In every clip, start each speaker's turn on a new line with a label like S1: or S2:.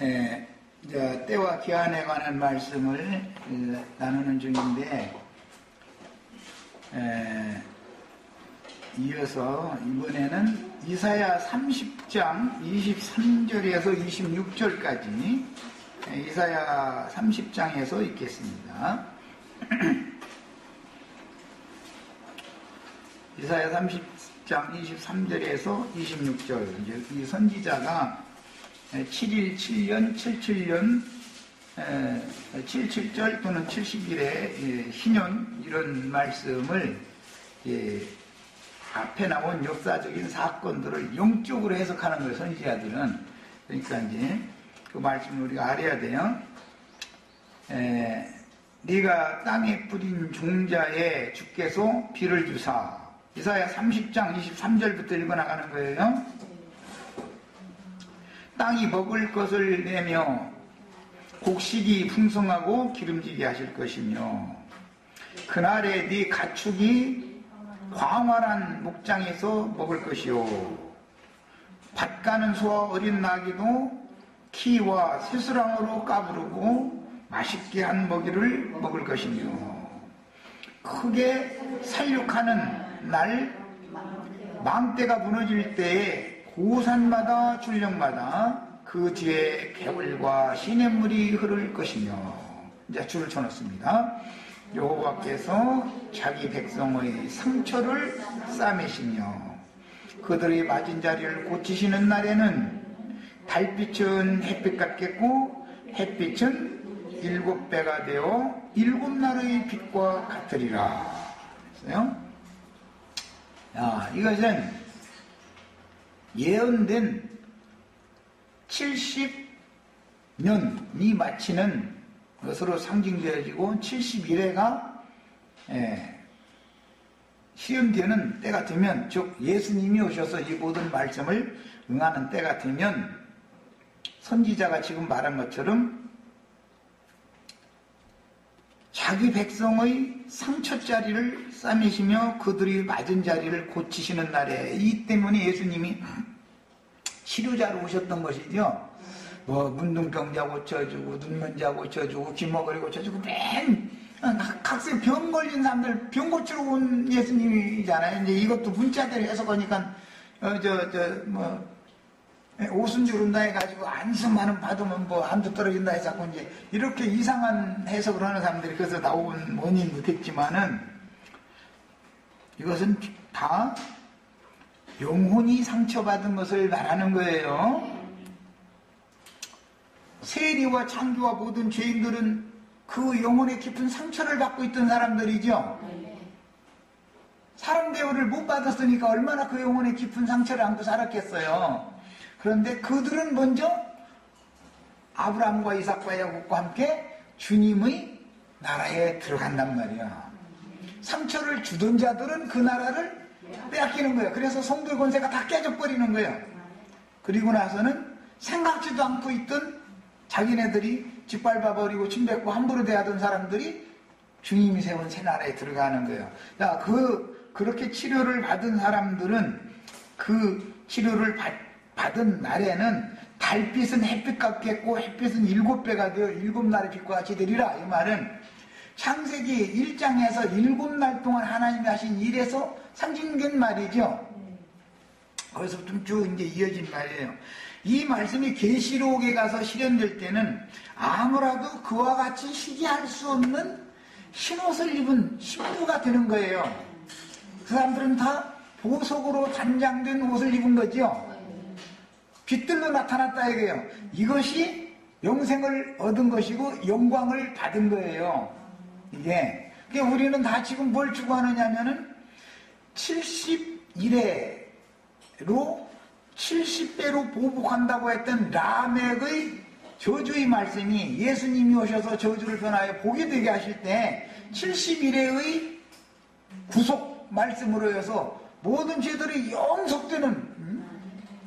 S1: 이제 때와 기한에 관한 말씀을 나누는 중인데, 이어서 이번에는 이사야 30장 23절에서 26절까지 이사야 30장에서 읽겠습니다. 이사야 30장 23절에서 26절. 이제 이 선지자가 717년 77절 또는 70일의 희년 이런 말씀을 앞에 나온 역사적인 사건들을 영적으로 해석하는 거예요, 선지자들은. 그러니까 이제 그 말씀을 우리가 알아야 돼요. 네가 땅에 뿌린 종자에 주께서 비를 주사. 이사야 30장 23절부터 읽어나가는 거예요. 땅이 먹을 것을 내며 곡식이 풍성하고 기름지게 하실 것이며 그날에 네 가축이 광활한 목장에서 먹을 것이요 밭 가는 소와 어린 나귀도 키와 새수랑으로 까부르고 맛있게 한 먹이를 먹을 것이며 크게 살육하는 날 망대가 무너질 때에 고산마다 출령마다 그 뒤에 개울과 시냇물이 흐를 것이며 이제 줄을 쳐놓습니다. 여호와께서 자기 백성의 상처를 싸매시며 그들의 맞은 자리를 고치시는 날에는 달빛은 햇빛 같겠고 햇빛은 7배가 되어 7날의 빛과 같으리라. 그랬어요. 이것은 예언된 70년이 마치는 것으로 상징되어지고 70일에가 시험되는 때가 되면, 즉 예수님이 오셔서 이 모든 말씀을 응하는 때가 되면 선지자가 지금 말한 것처럼 자기 백성의 상처자리를 싸매시며 그들이 맞은 자리를 고치시는 날에, 이 때문에 예수님이 치료자로 오셨던 것이죠. 문둥병자 고쳐주고 눈먼자 고쳐주고 귀머거리 고쳐주고 맨 각색 병 걸린 사람들 병 고치러 온 예수님이잖아요. 이제 이것도 문자대로 해석하니까 오순절 온다 해가지고 안수만은 받으면 한두 떨어진다 해서 자꾸 이제 이렇게 이상한 해석을 하는 사람들이 그래서 나온 원인도 됐지만은 이것은 다 영혼이 상처받은 것을 말하는 거예요. 세리와 창조와 모든 죄인들은 그 영혼의 깊은 상처를 받고 있던 사람들이죠. 사람 대우를 못 받았으니까 얼마나 그 영혼의 깊은 상처를 안고 살았겠어요. 그런데 그들은 먼저 아브라함과 이삭과 야곱과 함께 주님의 나라에 들어간단 말이야. 상처를 주던 자들은 그 나라를 빼앗기는 거예요. 그래서 성도의 권세가 다 깨져버리는 거예요. 그리고 나서는 생각지도 않고 있던 자기네들이 짓밟아버리고 침뱉고 함부로 대하던 사람들이 주님이 세운 새 나라에 들어가는 거예요. 그렇게 치료를 받은 사람들은 그 치료를 받은 날에는 달빛은 햇빛 같겠고 햇빛은 7배가 되어 7날의 빛과 같이 되리라. 이 말은 창세기 1장에서 7날 동안 하나님이 하신 일에서 상징된 말이죠. 거기서부터 쭉 이제 이어진 말이에요. 이 말씀이 계시록에 가서 실현될 때는 아무라도 그와 같이 희귀할 수 없는 흰옷을 입은 신부가 되는 거예요. 그 사람들은 다 보석으로 단장된 옷을 입은 거죠. 빛들로 나타났다 이거예요. 이것이 영생을 얻은 것이고 영광을 받은 거예요. 이게 우리는 다 지금 뭘 추구하느냐면은 71회로 70배로 보복한다고 했던 라멕의 저주의 말씀이 예수님이 오셔서 저주를 변하여 복이 되게 하실 때 71회의 구속 말씀으로 해서 모든 죄들이 영속되는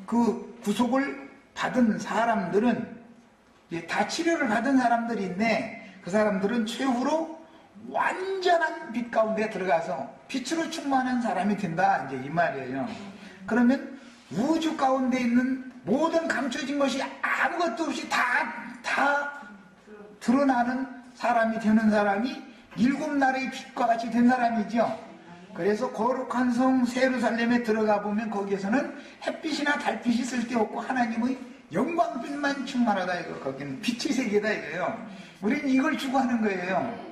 S1: 그 구속을 받은 사람들은 다 치료를 받은 사람들인데 그 사람들은 최후로 완전한 빛 가운데 들어가서 빛으로 충만한 사람이 된다, 이제 이 말이에요. 그러면 우주 가운데 있는 모든 감춰진 것이 아무것도 없이 다 드러나는 사람이 되는 사람이 일곱 나라의 빛과 같이 된 사람이죠. 그래서 거룩한 성 예루살렘에 들어가 보면 거기에서는 햇빛이나 달빛이 쓸데없고 하나님의 영광빛만 충만하다 이거. 거기는 빛의 세계다 이거예요. 우리는 이걸 추구하는 거예요.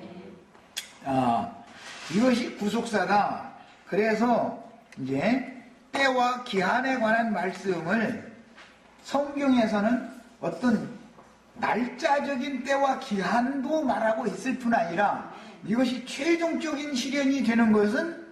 S1: 이것이 구속사다. 그래서 이제 때와 기한에 관한 말씀을 성경에서는 어떤 날짜적인 때와 기한도 말하고 있을 뿐 아니라 이것이 최종적인 실현이 되는 것은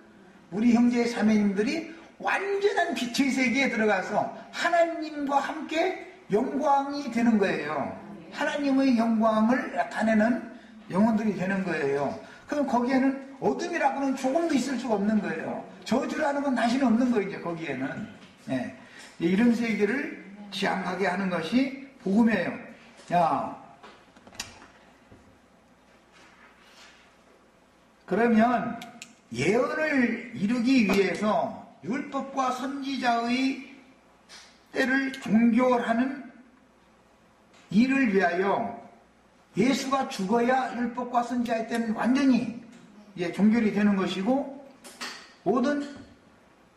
S1: 우리 형제 자매님들이 완전한 빛의 세계에 들어가서 하나님과 함께 영광이 되는 거예요. 하나님의 영광을 나타내는 영혼들이 되는 거예요. 그럼 거기에는 어둠이라고는 조금도 있을 수가 없는 거예요. 저주라는 건 다시는 없는 거예요. 이제 거기에는. 네. 이런 세계를 지향하게 하는 것이 복음이에요. 자, 그러면 예언을 이루기 위해서 율법과 선지자의 때를 종결하는 일을 위하여 예수가 죽어야 율법과 선지자의 때는 완전히 종결이 되는 것이고, 모든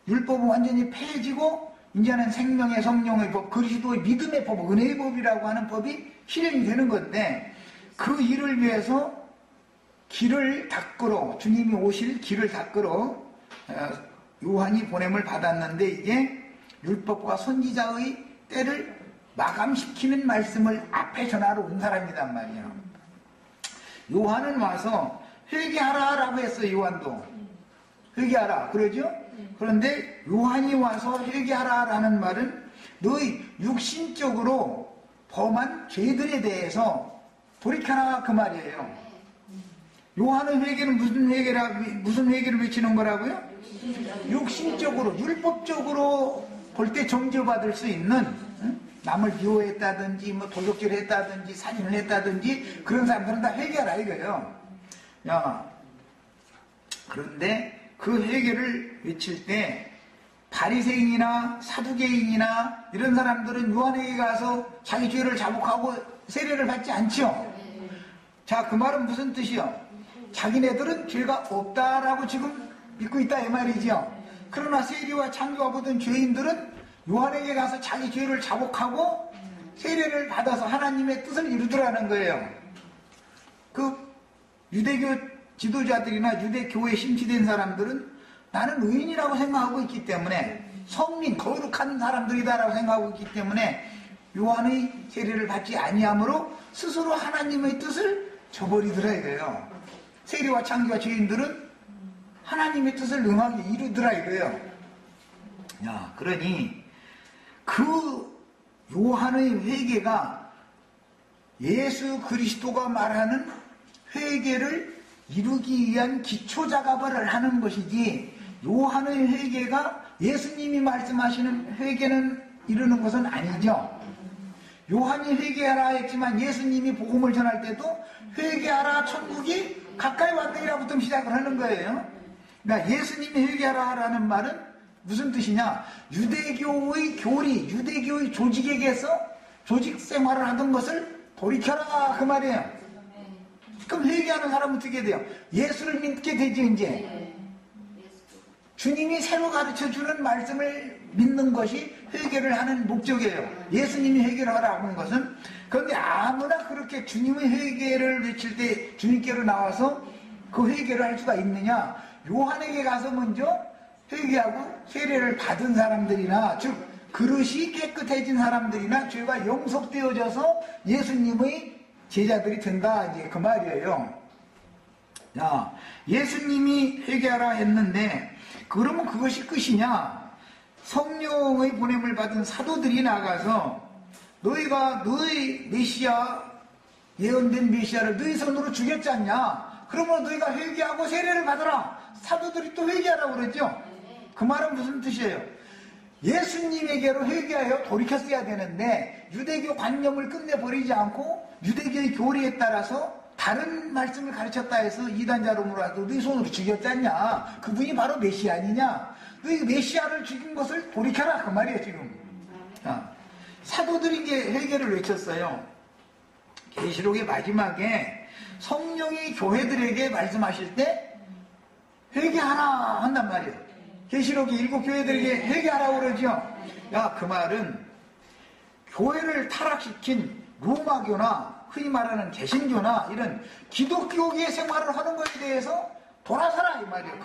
S1: 율법은 완전히 폐해지고 이제는 생명의 성령의 법, 그리스도의 믿음의 법, 은혜의 법이라고 하는 법이 실현이 되는 건데, 그 일을 위해서 길을 닦으러, 주님이 오실 길을 닦으러 요한이 보냄을 받았는데, 이게 율법과 선지자의 때를 마감시키는 말씀을 앞에 전하러 온 사람이란 말이에요. 요한은 와서 회개하라라고 했어요. 요한도 회개하라 그러죠. 그런데 요한이 와서 회개하라라는 말은 너희 육신적으로 범한 죄들에 대해서 돌이켜라 그 말이에요. 요한의 회개는 무슨 회개를 외치는 거라고요? 육신적으로, 율법적으로 볼 때 정죄받을 수 있는, 남을 미워했다든지 뭐 도적질을 했다든지 살인을 했다든지 그런 사람들은 다 회개하라 이거예요. 그런데 그 회개를 외칠 때 바리새인이나 사두개인이나 이런 사람들은 요한에게 가서 자기 죄를 자복하고 세례를 받지 않죠. 자, 그 말은 무슨 뜻이요? 자기네들은 죄가 없다라고 지금 믿고 있다 이 말이죠. 그러나 세리와 창조와 보던 죄인들은 요한에게 가서 자기 죄를 자복하고 세례를 받아서 하나님의 뜻을 이루더라는 거예요. 그 유대교 지도자들이나 유대교에 심취된 사람들은 나는 의인이라고 생각하고 있기 때문에, 성민, 거룩한 사람들이다라고 생각하고 있기 때문에 요한의 세례를 받지 아니함으로 스스로 하나님의 뜻을 저버리더라 이거예요. 세리와 창조와 죄인들은 하나님의 뜻을 응하게 이루더라 이거예요. 그러니 그 요한의 회개가 예수 그리스도가 말하는 회개를 이루기 위한 기초작업을 하는 것이지, 요한의 회개가 예수님이 말씀하시는 회개는 이루는 것은 아니죠. 요한이 회개하라 했지만 예수님이 복음을 전할 때도 회개하라 천국이 가까이 왔다라부터 시작을 하는 거예요. 그러니까 예수님이 회개하라라는 말은 무슨 뜻이냐? 유대교의 교리, 유대교의 조직에게서 조직 생활을 하던 것을 돌이켜라 그 말이에요. 그럼 회개하는 사람은 어떻게 돼요? 예수를 믿게 되죠. 이제 주님이 새로 가르쳐주는 말씀을 믿는 것이 회개를 하는 목적이에요. 예수님이 회개를 하라고 하는 것은. 그런데 아무나 그렇게 주님의 회개를 외칠 때 주님께로 나와서 그 회개를 할 수가 있느냐? 요한에게 가서 먼저 회개하고 세례를 받은 사람들이나, 즉 그릇이 깨끗해진 사람들이나 죄가 용서되어져서 예수님의 제자들이 된다 이제 그 말이에요. 자, 예수님이 회개하라 했는데 그러면 그것이 끝이냐? 성령의 보냄을 받은 사도들이 나가서 너희가 너희 메시아, 예언된 메시아를 너희 손으로 죽였지 않냐? 그러면 너희가 회개하고 세례를 받아라. 사도들이 또 회개하라고 그랬죠. 그 말은 무슨 뜻이에요? 예수님에게로 회개하여 돌이켰어야 되는데 유대교 관념을 끝내버리지 않고 유대교의 교리에 따라서 다른 말씀을 가르쳤다 해서 이단자로라도 너희 손으로 죽였잖냐? 그분이 바로 메시아 아니냐? 너희 메시아를 죽인 것을 돌이켜라 그 말이에요 지금. 사도들이 이제 회개를 외쳤어요. 계시록의 마지막에 성령이 교회들에게 말씀하실 때 회개하라 한단 말이에요. 계시록이 7 교회들에게 회개하라고 그러죠. 야, 그 말은 교회를 타락시킨 로마교나 흔히 말하는 개신교나 이런 기독교계의 생활을 하는 것에 대해서 돌아서라 이 말이에요.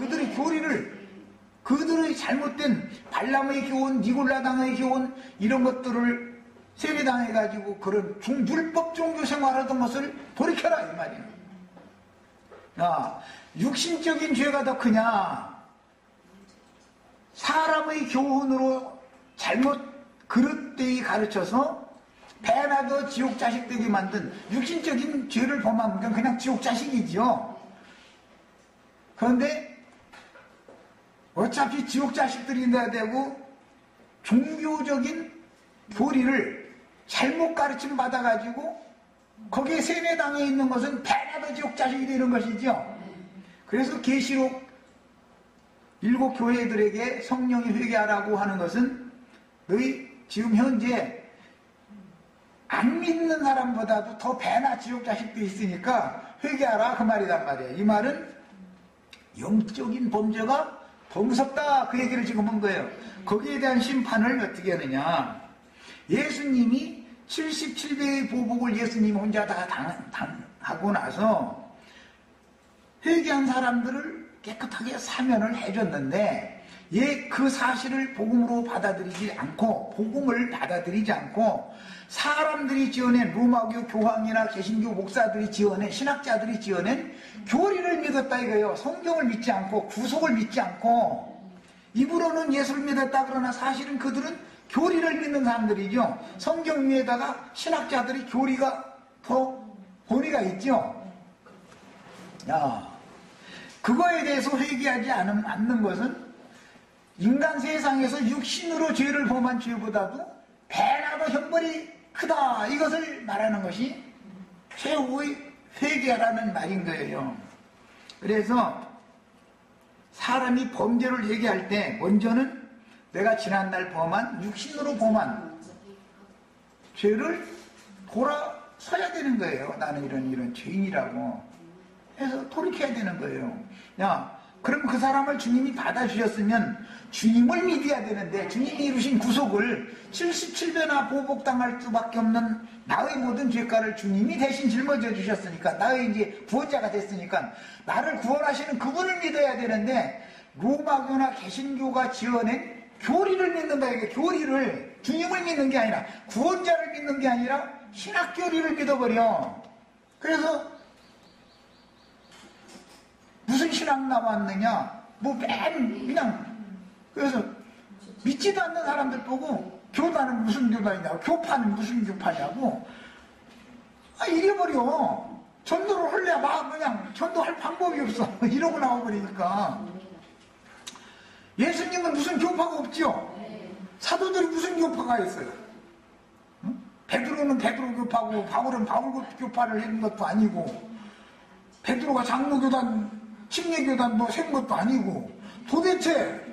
S1: 그들의 잘못된 발람의 교훈, 니골라당의 교훈 이런 것들을 세뇌당해가지고 그런 율법 종교 생활하던 것을 돌이켜라 이 말이에요. 야, 육신적인 죄가 더 크냐? 사람의 교훈으로 잘못 그릇되이 가르쳐서 배나도 지옥 자식 되게 만든 육신적인 죄를 범하면 그냥 지옥 자식이지요. 그런데 어차피 지옥 자식들이 돼야 되고 종교적인 교리를 잘못 가르침 받아가지고 거기에 세뇌당해 있는 것은 배나도 지옥 자식이 되는 것이죠. 그래서 계시록 7 교회들에게 성령이 회개하라고 하는 것은 너희 지금 현재 안 믿는 사람보다도 더 배나 지옥 자식도 있으니까 회개하라 그 말이란 말이에요. 이 말은 영적인 범죄가 더 무섭다 그 얘기를 지금 한 거예요. 거기에 대한 심판을 어떻게 하느냐. 예수님이 77배의 보복을 예수님 혼자 다 하고 나서 회개한 사람들을 깨끗하게 사면을 해줬는데 그 사실을 복음으로 받아들이지 않고 복음을 받아들이지 않고 사람들이 지어낸 로마교 교황이나 개신교 목사들이 지어낸 신학자들이 지어낸 교리를 믿었다 이거예요. 성경을 믿지 않고 구속을 믿지 않고 입으로는 예수를 믿었다 그러나 사실은 그들은 교리를 믿는 사람들이죠. 성경 위에다가 신학자들이 교리가 더 권위가 있죠. 야, 그거에 대해서 회개하지 않는 것은 인간 세상에서 육신으로 죄를 범한 죄보다도 배나도 형벌이 크다 이것을 말하는 것이 최후의 회개라는 말인 거예요. 그래서 사람이 범죄를 얘기할 때 먼저는 내가 지난날 범한 육신으로 범한 죄를 돌아서야 되는 거예요. 나는 이런 죄인이라고 해서 돌이켜야 되는 거예요. 야, 그럼 그 사람을 주님이 받아주셨으면 주님을 믿어야 되는데 주님이 이루신 구속을 77배나 보복당할 수밖에 없는 나의 모든 죄가를 주님이 대신 짊어져 주셨으니까 나의 이제 구원자가 됐으니까 나를 구원하시는 그분을 믿어야 되는데 로마교나 개신교가 지어낸 교리를 믿는다. 이게 교리를 주님을 믿는 게 아니라 구원자를 믿는 게 아니라 신학교리를 믿어버려. 그래서 무슨 신학 나왔느냐 그냥 그래서 믿지도 않는 사람들 보고 교단은 무슨 교단이냐고 교파는 무슨 교파냐고 이래버려. 전도를 할래 막 그냥 전도할 방법이 없어. 이러고 나와버리니까. 예수님은 무슨 교파가 없죠. 사도들이 무슨 교파가 있어요. 응? 베드로는 베드로 교파고 바울은 바울 교파를 했는 것도 아니고 베드로가 장로교단 침례교단 센 것도 아니고 도대체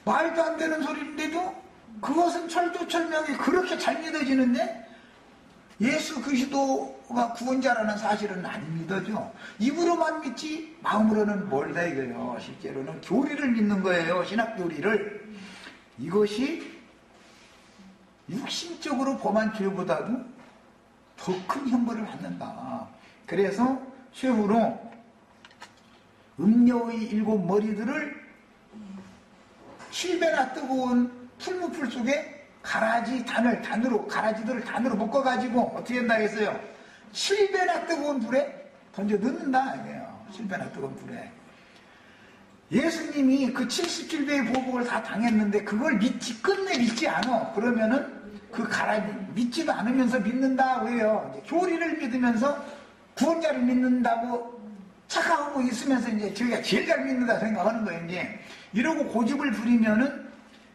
S1: 말도 안 되는 소리인데도 그것은 철두철미하게 그렇게 잘 믿어지는데 예수 그리스도가 구원자라는 사실은 안 믿어져. 입으로만 믿지 마음으로는 멀다 이거예요. 실제로는 교리를 믿는 거예요. 신학 교리를. 이것이 육신적으로 범한 죄보다도 더 큰 형벌을 받는다. 그래서 최후로 음녀의 7 머리들을 7배나 뜨거운 풀무풀 속에 가라지들을 단으로 묶어가지고 어떻게 한다 했어요? 7배나 뜨거운 불에 던져 넣는다 이거예요. 7배나 뜨거운 불에. 예수님이 그 77배의 보복을 다 당했는데 그걸 끝내 믿지 않아. 그러면은 그 믿지도 않으면서 믿는다 왜요? 교리를 믿으면서 구원자를 믿는다고 착각하고 있으면서 이제 저희가 제일 잘 믿는다 생각하는 거예요. 이제 이러고 고집을 부리면은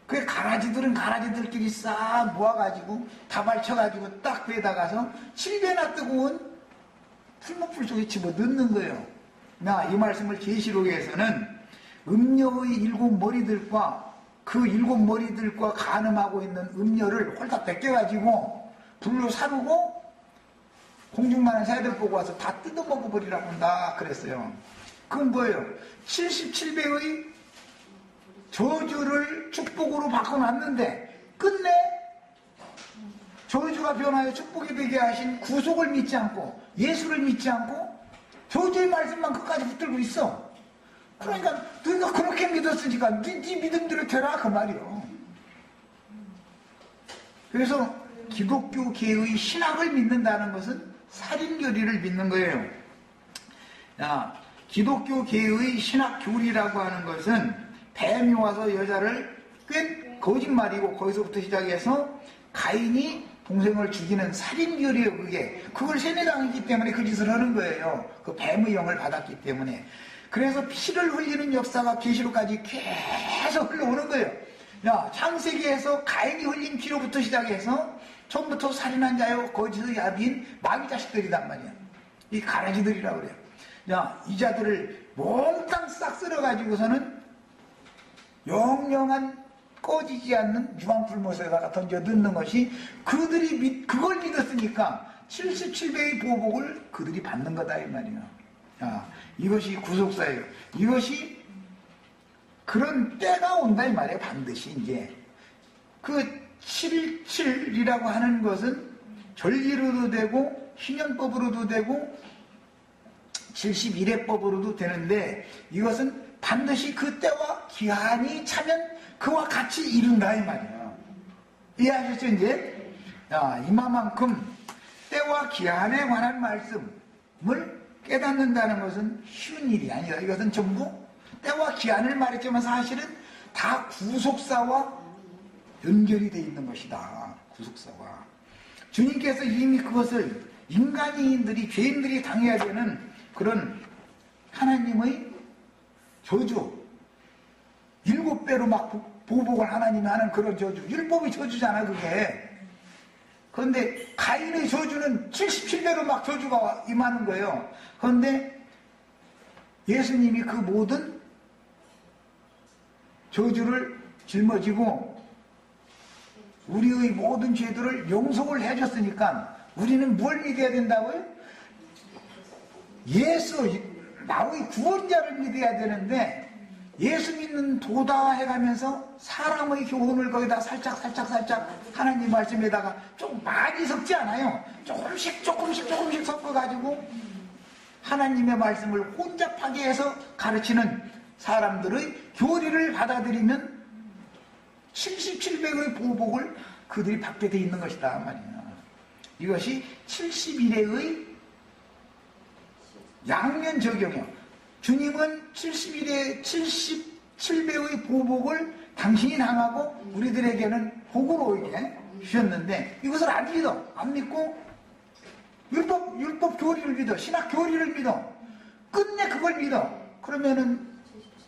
S1: 그 가라지들끼리 싹 모아가지고 다발쳐가지고 딱 배에다가서 7배나 뜨거운 풀무풀 속에 집어 넣는 거예요. 이 말씀을 계시록에서는 음녀의 7 머리들과 그 7머리들과 간음하고 있는 음녀를 홀딱 벗겨가지고 불로 사르고 공중만한 새들 보고 와서 다 뜯어먹어버리라고 한다 그랬어요. 그건 뭐예요? 77배의 저주를 축복으로 바꿔놨는데 끝내 저주가 변하여 축복이 되게 하신 구속을 믿지 않고 예수를 믿지 않고 저주의 말씀만 끝까지 붙들고 있어. 그러니까 너희가 그렇게 믿었으니까 네 믿음대로 되라 그 말이요. 그래서 기독교계의 신학을 믿는다는 것은 살인교리를 믿는 거예요. 기독교계의 신학교리라고 하는 것은 뱀이 와서 여자를 꽤 거짓말이고 거기서부터 시작해서 가인이 동생을 죽이는 살인교리예요. 그걸 세뇌당했기 때문에 그 짓을 하는 거예요. 그 뱀의 영을 받았기 때문에. 그래서 피를 흘리는 역사가 계시록까지 계속 흘러오는 거예요. 창세기에서 가인이 흘린 피로부터 시작해서 처음부터 살인한 자요 거짓의 야비인 마귀 자식들이단 말이야. 이 가라지들이라고 그래요. 이 자들을 몽땅 싹 쓸어가지고서는 영영한 꺼지지 않는 유황불못에다가 던져 넣는 것이 그걸 믿었으니까 77배의 보복을 그들이 받는 거다 이 말이야. 이것이 구속사예요. 이것이 그런 때가 온다 이 말이에요. 반드시 이제 그 77이라고 하는 것은 절기로도 되고 신년법으로도 되고 71회법으로도 되는데 이것은 반드시 그 때와 기한이 차면 그와 같이 이룬다 이 말이에요. 이해하셨죠 이제? 이만큼 때와 기한에 관한 말씀을 깨닫는다는 것은 쉬운 일이 아니다. 이것은 전부 때와 기한을 말했지만 사실은 다 구속사와 연결이 되어 있는 것이다. 구속사와. 주님께서 이미 그것을 인간인들이 죄인들이 당해야 되는 그런 하나님의 저주 7배로 막 보복을 하나님이 하는 그런 저주 율법의 저주잖아 그게. 그런데 가인의 저주는 77배로 막 저주가 임하는 거예요. 그런데 예수님이 그 모든 저주를 짊어지고 우리의 모든 죄들을 용서를 해줬으니까 우리는 뭘 믿어야 된다고요? 예수, 나의 구원자를 믿어야 되는데 예수 믿는 도다 해가면서 사람의 교훈을 거기다 살짝 하나님 말씀에다가 좀 많이 섞지 않아요. 조금씩 섞어가지고 하나님의 말씀을 혼잡하게 해서 가르치는 사람들의 교리를 받아들이면 77배의 보복을 그들이 받게 돼 있는 것이다 말이야. 이것이 71회의 양면 적용이요. 주님은 77배의 보복을 당신이 당하고 우리들에게는 복으로 이렇게 주셨는데 이것을 안 믿어. 안 믿고 율법 교리를 믿어. 신학 교리를 믿어. 끝내 그걸 믿어. 그러면은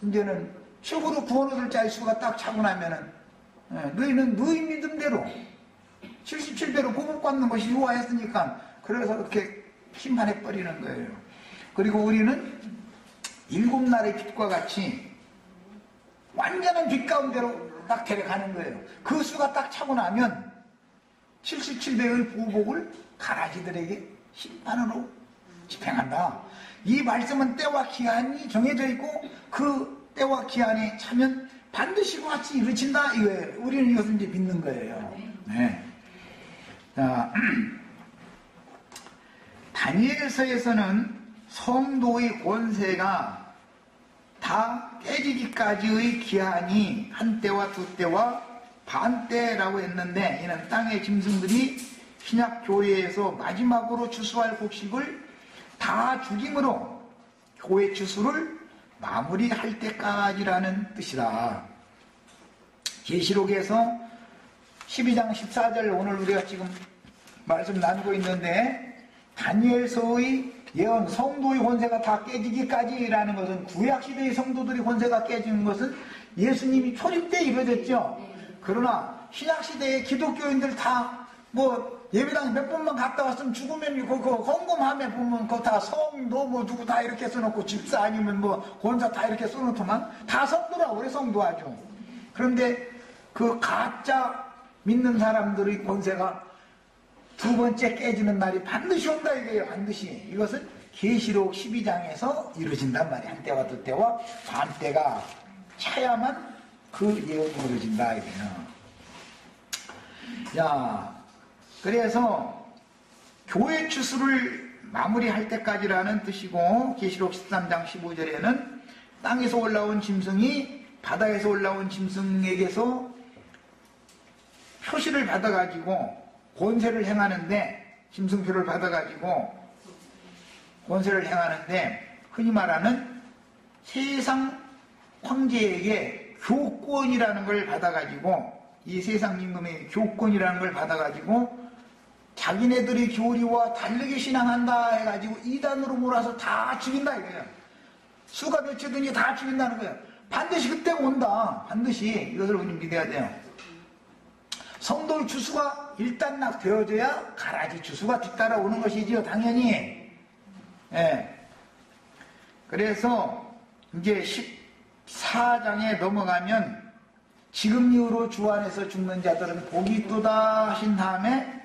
S1: 이제는 최고로 구원 얻을 자의 수가 딱 차고 나면은 너희는 너희 믿음대로 77배로 보복받는 것이 유화했으니까 그래서 그렇게 심판해버리는 거예요. 그리고 우리는 7날의 빛과 같이 완전한 빛 가운데로 딱 데려가는 거예요. 그 수가 딱 차고 나면 77배의 보복을 가라지들에게 심판으로 집행한다. 이 말씀은 때와 기한이 정해져 있고 그 때와 기한이 차면 반드시 같이 이루어진다 이거예요. 우리는 이것을 이제 믿는 거예요. 네. 자, 다니엘서에서는 성도의 권세가 다 깨지기까지의 기한이 한때와 두때와 반때라고 했는데 이는 땅의 짐승들이 신약 교회에서 마지막으로 추수할 곡식을 다 죽임으로 교회 추수를 마무리할 때까지라는 뜻이다. 계시록에서 12장 14절 오늘 우리가 지금 말씀 나누고 있는데 다니엘서의 예언 성도의 권세가 다 깨지기까지라는 것은 구약시대의 성도들의 권세가 깨지는 것은 예수님이 초림 때 이루어졌죠. 그러나 신약시대의 기독교인들 다 뭐 예배당 몇 번만 갔다 왔으면 죽으면 그 헌금함에 보면 그거 다 성도 뭐 누구 다 이렇게 써놓고 집사 아니면 뭐 권사 다 이렇게 써놓더만 다 성도라고 그래 성도 아주. 그런데 그 가짜 믿는 사람들의 권세가 두 번째 깨지는 날이 반드시 온다 이거예요. 반드시. 이것은 계시록 12장에서 이루어진단 말이에요. 한때와 두때와 반때가 차야만 그 예언이 이루어진다 이거예요. 야, 그래서 교회 추수를 마무리할 때까지라는 뜻이고, 계시록 13장 15절에는 땅에서 올라온 짐승이 바다에서 올라온 짐승에게서 표시를 받아가지고 권세를 행하는데, 짐승표를 받아가지고 권세를 행하는데, 흔히 말하는 세상 황제에게 교권이라는 걸 받아가지고, 이 세상 임금의 교권이라는 걸 받아가지고 자기네들이 교리와 다르게 신앙한다 해가지고 이단으로 몰아서 다 죽인다 이거예요. 수가 몇이든지 다 죽인다는 거예요. 반드시 그때가 온다. 반드시 이것을 우리 믿어야 돼요. 성도의 추수가 일단락 되어져야 가라지 추수가 뒤따라오는 것이지요. 당연히. 예. 그래서 이제 14장에 넘어가면 지금 이후로 주 안에서 죽는 자들은 복이 있도다 하신 다음에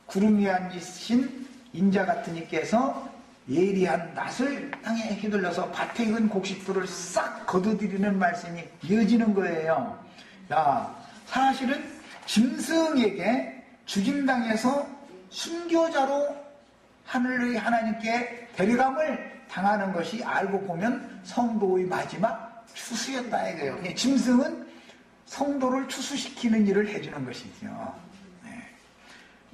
S1: 구름 위에 앉으신 인자 같은 이께서 예리한 낫을 땅에 휘둘러서 밭에 익은 곡식들을 싹 거두들이는 말씀이 이어지는 거예요. 야, 사실은 짐승에게 죽임당해서 순교자로 하늘의 하나님께 데려감을 당하는 것이 알고 보면 성도의 마지막 추수였다 이거예요. 짐승은 성도를 추수시키는 일을 해주는 것이죠. 네.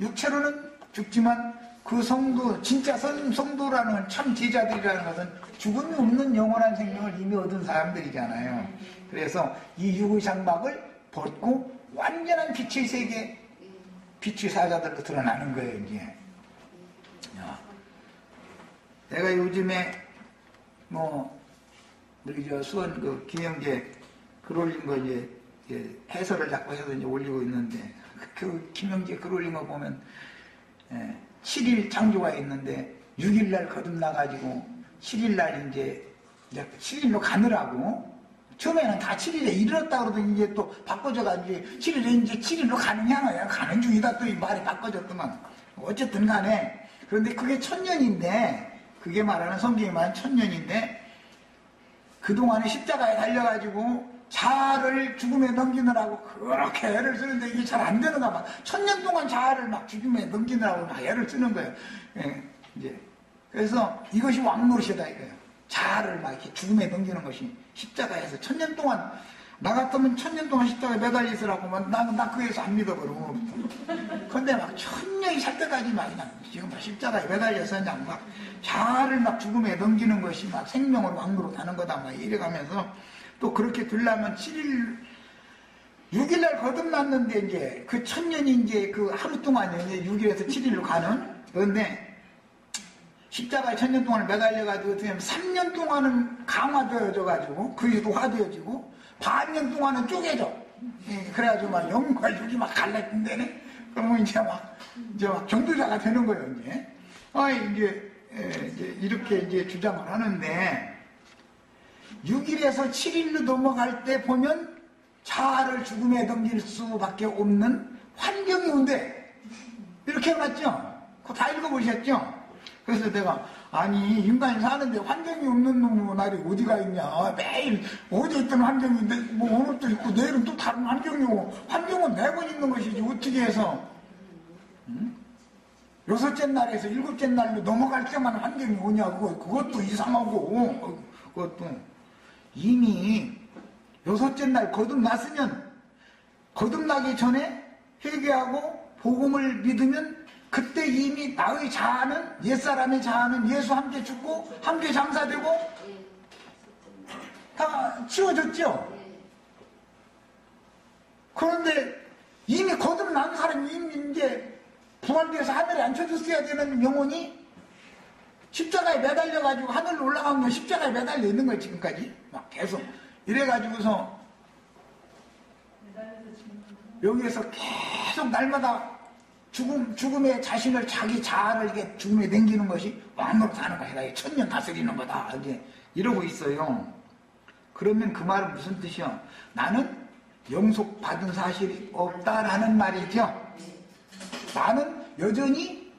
S1: 육체로는 죽지만 그 성도, 진짜 성도라는 참 제자들이라는 것은 죽음이 없는 영원한 생명을 이미 얻은 사람들이잖아요. 그래서 이 육의 장막을 벗고 완전한 빛의 세계, 빛의 사자들로 드러나는 거예요, 이제. 내가 요즘에 우리 수원 김영재 글 올린 거 이제 해설을 자꾸 해서 이제 올리고 있는데, 그 김영재 글 올린 거 보면 7일 창조가 있는데 6일날 거듭나가지고 7일날 이제 7일로 가느라고, 처음에는 다 7일에 이르렀다 그러더니 이제 또 바꿔져가지고 7일에 이제 7일로 가느냐, 가는 중이다, 또 이 말이 바꿔졌더만. 어쨌든 간에, 그런데 그게 1000년인데, 그게 말하는 성경이 말하는 1000년인데, 그동안에 십자가에 달려가지고 자아를 죽음에 넘기느라고 그렇게 애를 쓰는데 이게 잘 안 되는가 봐. 1000년 동안 자아를 막 죽음에 넘기느라고 막 애를 쓰는 거예요. 예, 이제. 그래서 이것이 왕노릇이다 이거예요. 자아를 막 이렇게 죽음에 넘기는 것이 십자가에서 1000년 동안, 나 같으면 1000년 동안 십자가에 매달려 있으라고 나 그에서 안 믿어버려. 근데 막 1000년이 살 때까지 막 그냥 지금 막 십자가에 매달려서 그냥 막 자아를 막 죽음에 넘기는 것이 막 생명을 왕노릇 하는 거다 막 이래가면서, 또 그렇게 되려면 6일날 거듭났는데 이제 그 1000년이 이제 그 하루 동안에 이제 6일에서 7일로 가는. 그런데 십자가에 1000년 동안을 매달려가지고 어떻게 하면 3년 동안은 강화되어져가지고 그게 노화되어지고 반년 동안은 쪼개져. 그래가지고 막 영과 육이 막 갈라진다네. 그러면 이제 막 경두자가 되는 거예요, 이제. 이제 이렇게 이제 주장을 하는데, 6일에서 7일로 넘어갈 때 보면 자아를 죽음에 넘길 수밖에 없는 환경이 온대. 이렇게 해놨죠? 그거 다 읽어보셨죠? 그래서 내가, 아니, 인간이 사는데 환경이 없는 놈의 날이 어디가 있냐. 매일 어제 있던 환경인데 뭐 오늘도 있고 내일은 또 다른 환경이고, 환경은 매번 있는 것이지 어떻게 해서 여섯째 날에서 일곱째 날로 넘어갈 때만 환경이 오냐고. 그것도 이상하고, 그것도 이미 여섯째 날 거듭났으면 거듭나기 전에 회개하고 복음을 믿으면 그때 이미 나의 자아는, 옛사람의 자아는 예수 함께 죽고 함께 장사되고 다 치워졌죠. 그런데 이미 거듭난 사람이 이미 이제 부활돼서 하늘에 앉혀졌어야 되는 영혼이 십자가에 매달려가지고 하늘로 올라간 건 십자가에 매달려 있는 거예요, 지금까지. 막 계속. 이래가지고서 여기에서 계속 날마다 죽음의 자신을, 자기 자아를 이게 죽음에 남기는 것이 왕노릇 하는 것이다. 1000년 다스리는 거다. 이제 이러고 있어요. 그러면 그 말은 무슨 뜻이야? 나는 영속받은 사실이 없다라는 말이죠. 나는 여전히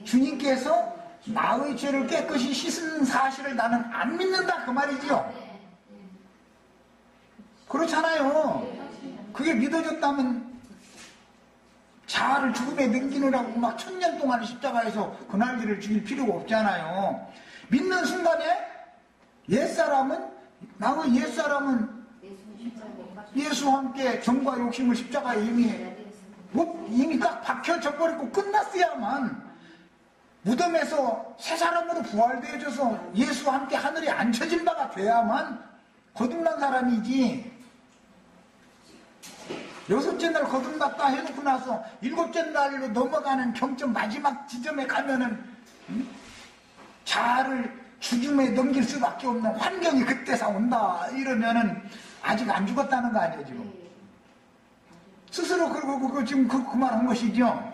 S1: 주님께서 나의 죄를 깨끗이 씻은 사실을 나는 안 믿는다 그 말이죠. 그렇잖아요. 그게 믿어졌다면 자아를 죽음에 넘기느라고 막 1000년 동안 십자가에서 그날들을 죽일 필요가 없잖아요. 믿는 순간에 나의 옛사람은 예수와 함께 정과 욕심을 십자가에 이미 딱 박혀져버리고 끝났어야만 무덤에서 새 사람으로 부활되어져서 예수와 함께 하늘에 앉혀진 바가 돼야만 거듭난 사람이지. 6째 날 거듭났다 해놓고 나서 7째 날로 넘어가는 경점 마지막 지점에 가면은 자아를 죽음에 넘길 수밖에 없는 환경이 그때서 온다 이러면은 아직 안 죽었다는 거 아니에요 지금. 스스로 그러고 지금 그 말한 것이죠.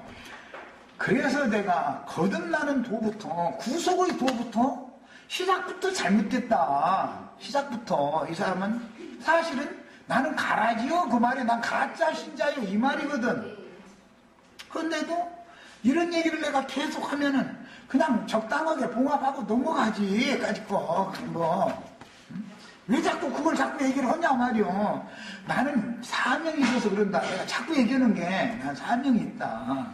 S1: 그래서 내가 거듭나는 도부터, 구속의 도부터 시작부터 잘못됐다. 시작부터 이 사람은 사실은 나는 가라지요 그 말이 난 가짜 신자요 이 말이거든. 그런데도 이런 얘기를 내가 계속 하면은 그냥 적당하게 봉합하고 넘어가지 까짓거 왜 자꾸 그걸 자꾸 얘기를 하냐 말이요. 나는 사명이 있어서 그런다. 내가 자꾸 얘기하는 게 난 사명이 있다.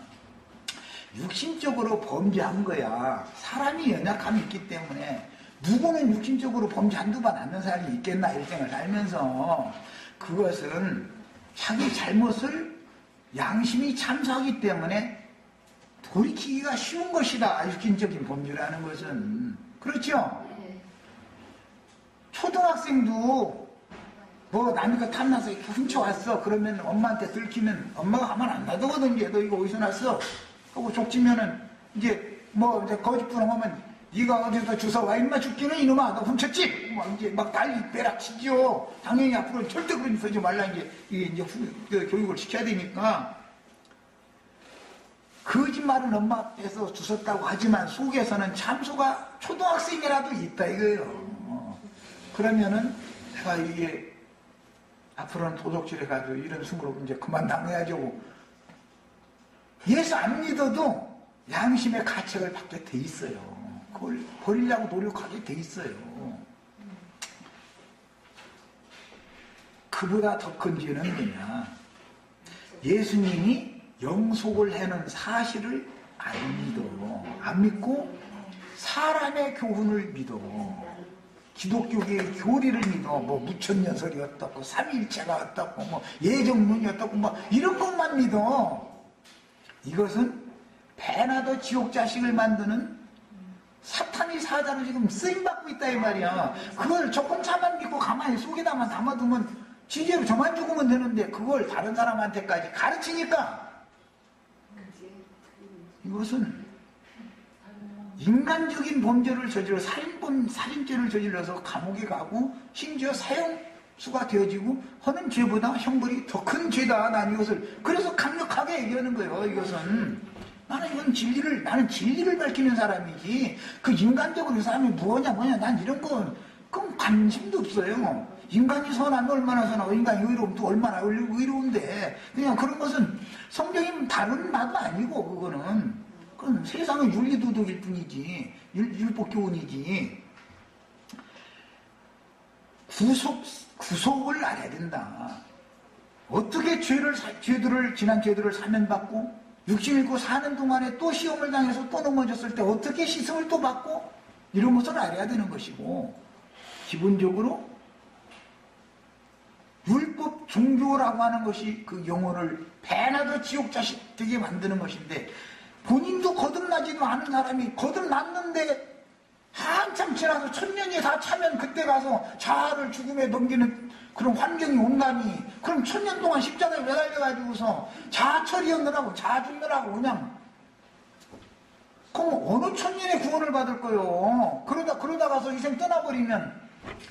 S1: 육신적으로 범죄한 거야. 사람이 연약함이 있기 때문에 누구는 육신적으로 범죄 한두 번 안 하는 사람이 있겠나 일생을 살면서. 그것은 자기 잘못을 양심이 참사하기 때문에 돌이키기가 쉬운 것이다. 육신적인 범죄라는 것은. 그렇죠? 초등학생도 뭐 남이 거 탐나서 이렇게 훔쳐왔어. 그러면 엄마한테 들키면 엄마가 가만 안 놔두거든요. 너 이거 어디서 났어? 하고 족치면은 이제 거짓부렁하면 네가 어디서 주워와 임마 죽기는 이놈아 너 훔쳤지? 이제 막 난리 빼락치죠. 당연히 앞으로 절대 그런 짓 하지 말라 이제 교육을 시켜야 되니까. 거짓말은 엄마 앞에서 주웠다고 하지만 속에서는 참소가 초등학생이라도 있다 이거예요. 그러면은 내가 이게 앞으로는 도둑질해가지고 이런 순으로 이제 그만 당해야죠. 예수 안 믿어도 양심의 가책을 받게 돼 있어요. 그걸 버리려고 노력하게 돼 있어요. 그보다 더 큰 죄는 뭐냐? 예수님이 영속을 해놓은 사실을 안 믿고 사람의 교훈을 믿어. 기독교계의 교리를 믿어. 뭐 무천년설이 어떻고 삼위일체가 어떻고 뭐 예정론이 어떻고 뭐 이런 것만 믿어. 이것은 배나 더 지옥 자식을 만드는 사탄이 사자로 지금 쓰임받고 있다 이 말이야. 그걸 조금 차만 믿고 가만히 속에다만 담아두면 지제로 저만 죽으면 되는데 그걸 다른 사람한테까지 가르치니까 이것은 인간적인 범죄를 저질러 살인죄를 저질러서 감옥에 가고 심지어 사형수가 되어지고 하는 죄보다 형벌이 더 큰 죄다. 난 이것을 그래서 강력하게 얘기하는 거예요. 이것은 나는 진리를 밝히는 사람이지 그 인간적으로 이 사람이 뭐냐 난 이런 건 그건 관심도 없어요. 인간이 선하면 얼마나 선하고 인간이 의로우면 또 얼마나 의로운데 그냥 그런 것은 성경이 다른 말도 아니고 그건 세상의 윤리도덕일 뿐이지 율법교훈이지. 구속을 알아야 된다. 어떻게 지난 죄들을 사면받고 육신 잃고 사는 동안에 또 시험을 당해서 또 넘어졌을 때 어떻게 시험을 또 받고 이런 것을 알아야 되는 것이고 기본적으로 율법 종교라고 하는 것이 그 영혼을 배나 더 지옥 자식 되게 만드는 것인데 본인도 거듭나지도 않은 사람이 거듭났는데 한참 지나서 1000년이 다 차면 그때 가서 자아를 죽음에 넘기는 그런 환경이 온다니 그럼 1000년 동안 십자가에 매달려가지고서 자아 처리하느라고 자아 죽느라고 그냥 그럼 어느 1000년의 구원을 받을 거요. 그러다 가서 이생 떠나버리면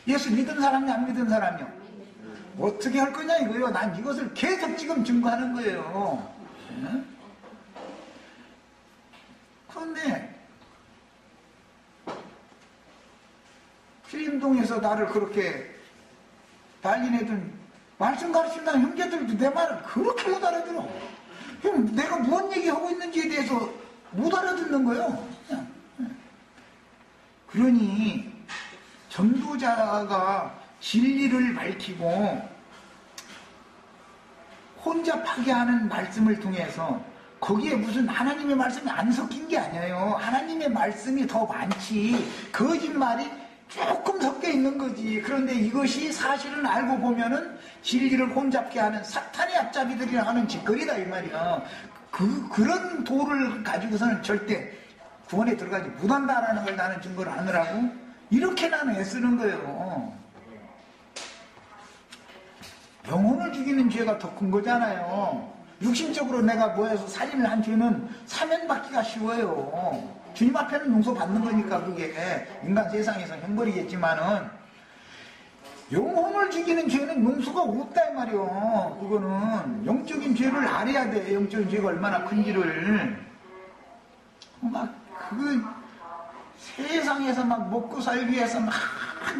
S1: 예수 믿은 사람이 안 믿은 사람이요 어떻게 할 거냐 이거요. 난 이것을 계속 지금 증거하는 거예요. 그런데 필림동에서 나를 그렇게 난리 내던 말씀 가르친다는 형제들도 내 말을 그렇게 못 알아들어. 그럼 내가 무슨 얘기하고 있는지에 대해서 못 알아듣는 거예요. 그냥. 그러니 전도자가 진리를 밝히고 혼잡하게 하는 말씀을 통해서 거기에 무슨 하나님의 말씀이 안 섞인 게 아니에요. 하나님의 말씀이 더 많지. 거짓말이 조금 섞여 있는 거지. 그런데 이것이 사실은 알고 보면은 진리를 혼잡게 하는 사탄의 앞잡이들이 하는 짓거리다 이 말이야. 그런 도를 가지고서는 절대 구원에 들어가지 못한다라는 걸 나는 증거를 하느라고 이렇게 나는 애쓰는 거예요. 영혼을 죽이는 죄가 더 큰 거잖아요. 육신적으로 내가 뭐해서 살인을 한 죄는 사면받기가 쉬워요. 주님 앞에는 용서받는 거니까 그게 인간 세상에서 형벌이겠지만은 영혼을 죽이는 죄는 용서가 없다 이 말이요. 그거는 영적인 죄를 알아야 돼. 영적인 죄가 얼마나 큰지를. 막 세상에서 막 먹고 살기 위해서 막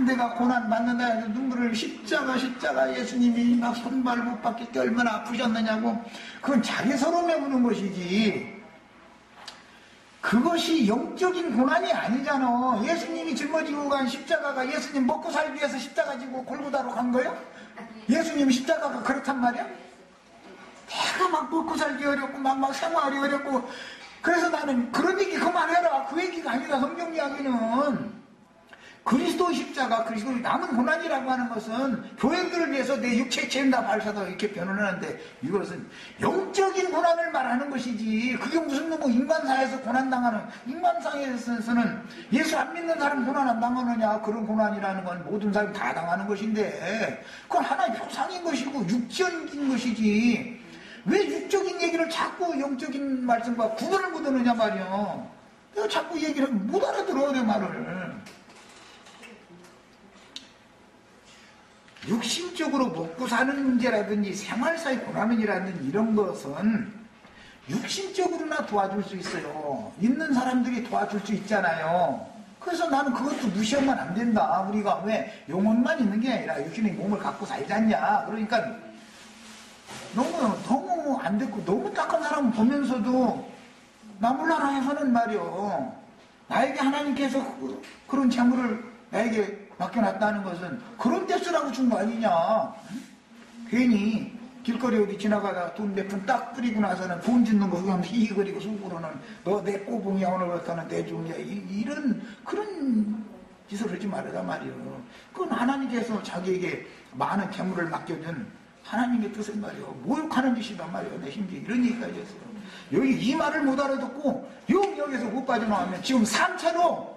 S1: 내가 고난 받는다 해서 눈물을 십자가 예수님이 막 손발 못 받길 때 얼마나 아프셨느냐고. 그건 자기 서러움에 우는 것이지. 그것이 영적인 고난이 아니잖아. 예수님이 짊어지고 간 십자가가 예수님 먹고 살기 위해서 십자가 지고 골고다로 간 거예요? 예수님 십자가가 그렇단 말이야? 내가 막 먹고 살기 어렵고 막 생활이 어렵고. 그래서 나는 그런 얘기 그만해라. 그 얘기가 아니라 성경 이야기는 그리스도 십자가, 그리스도 남은 고난이라고 하는 것은 교회들을 위해서 내 육체 채운다 발사도 이렇게 변호를 하는데 이것은 영적인 고난을 말하는 것이지. 그게 무슨 뭐 인간사에서 고난당하는, 인간사에서는 예수 안 믿는 사람 고난 안 당하느냐. 그런 고난이라는 건 모든 사람이 다 당하는 것인데 그건 하나의 표상인 것이고 육적인 것이지. 왜 육적인 얘기를 자꾸 영적인 말씀과 구분을 못하느냐 말이야. 내가 자꾸 얘기를 못 알아들어 내 말을. 육신적으로 먹고 사는 문제라든지 생활사의 고난이라든지 이런 것은 육신적으로나 도와줄 수 있어요. 있는 사람들이 도와줄 수 있잖아요. 그래서 나는 그것도 무시하면 안 된다. 우리가 왜 영혼만 있는 게 아니라 육신의 몸을 갖고 살지 않냐. 그러니까 너무 안 됐고 너무 딱한 사람 보면서도 나 몰라라해서는 말이요. 나에게 하나님께서 그런 재물을 나에게 맡겨놨다는 것은 그런 데 쓰라고 준 거 아니냐. 괜히 길거리 어디 지나가다 돈 몇 푼 딱 뿌리고 나서는 돈 짓는 거 하면서 이거리고 속으로는 너 내 꼬붕이야 오늘 그렇다는 내 종이야 이런 그런 짓을 하지 말아라 말이요. 그건 하나님께서 자기에게 많은 재물을 맡겨준 하나님의 뜻은 말이요. 모욕하는 짓이단 말이요. 내 심지어 이런 얘기까지 했어요. 여기 이 말을 못 알아듣고 여기서 못 빠져나오면 지금 3차로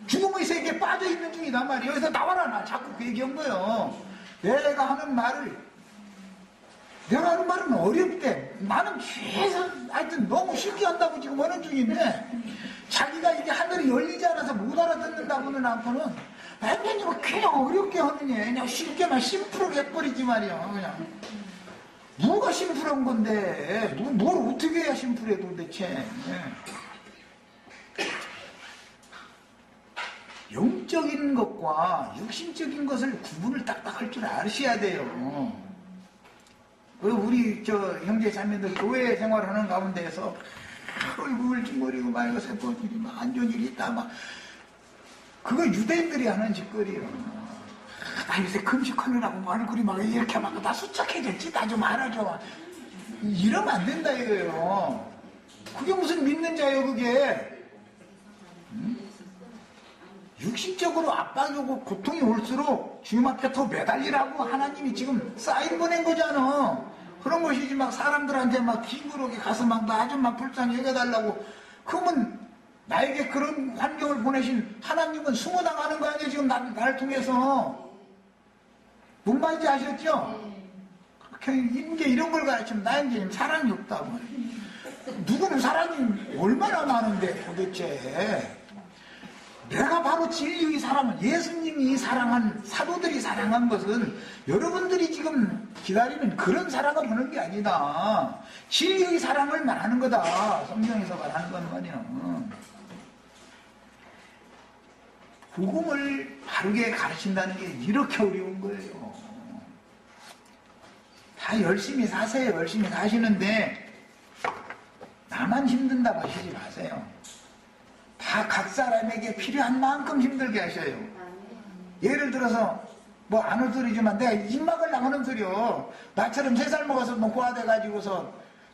S1: 죽음의 세계에 빠져있는 중이단 말이에요. 여기서 나와라. 나 자꾸 그 얘기한 거예요. 내가 하는 말은 어렵대. 나는 계속 하여튼 너무 쉽게 한다고 지금 하는 중인데 자기가 이게 하늘이 열리지 않아서 못 알아듣는다고는 않고는 완전히 그냥 어렵게 하느냐. 그냥 쉽게만 심플하게 해버리지 말이야. 그냥 뭐가 심플한 건데 뭘 어떻게 해야 심플해 도대체. 영적인 것과 육신적인 것을 구분을 딱딱 할 줄 아셔야 돼요. 우리 형제 자매들 교회 생활하는 가운데에서 우울증거리고 막 이거 세포질이 막 안 좋은 일이 있다 막 그거 유대인들이 하는 짓거리예요. 나 요새 금식하느라고 뭐 얼굴이 막 이렇게 막 나 수척해졌지 나 좀 알아줘. 이러면 안 된다 이거예요. 그게 무슨 믿는 자예요 그게. 육신적으로 압박이 오고 고통이 올수록 주님 앞에 더 매달리라고 하나님이 지금 사인 보낸 거잖아. 그런 것이지 막 사람들한테 막 기부르게 가서 막 나 좀 막 불쌍히 여겨달라고. 그러면 나에게 그런 환경을 보내신 하나님은 수모당하는 거 아니에요 지금 나를 통해서. 뭔 말인지 아셨죠? 그렇게 이제 이런 걸 가르치면 나에게 사랑이 없다고. 누구는 사랑이 얼마나 많은데 도대체. 내가 바로 진리의 사랑은 예수님이 사랑한 사도들이 사랑한 것은 여러분들이 지금 기다리는 그런 사랑을 하는 게 아니다. 진리의 사랑을 말하는 거다. 성경에서 말하는 건 말이야. 복음을 바르게 가르친다는 게 이렇게 어려운 거예요. 다 열심히 사세요. 열심히 사시는데 나만 힘든다고 하시지 마세요. 다 각 사람에게 필요한 만큼 힘들게 하셔요. 예를 들어서 뭐 안 웃소리지만 내가 입 막으려고 하는 소리요. 나처럼 3살 먹어서 고아돼가지고서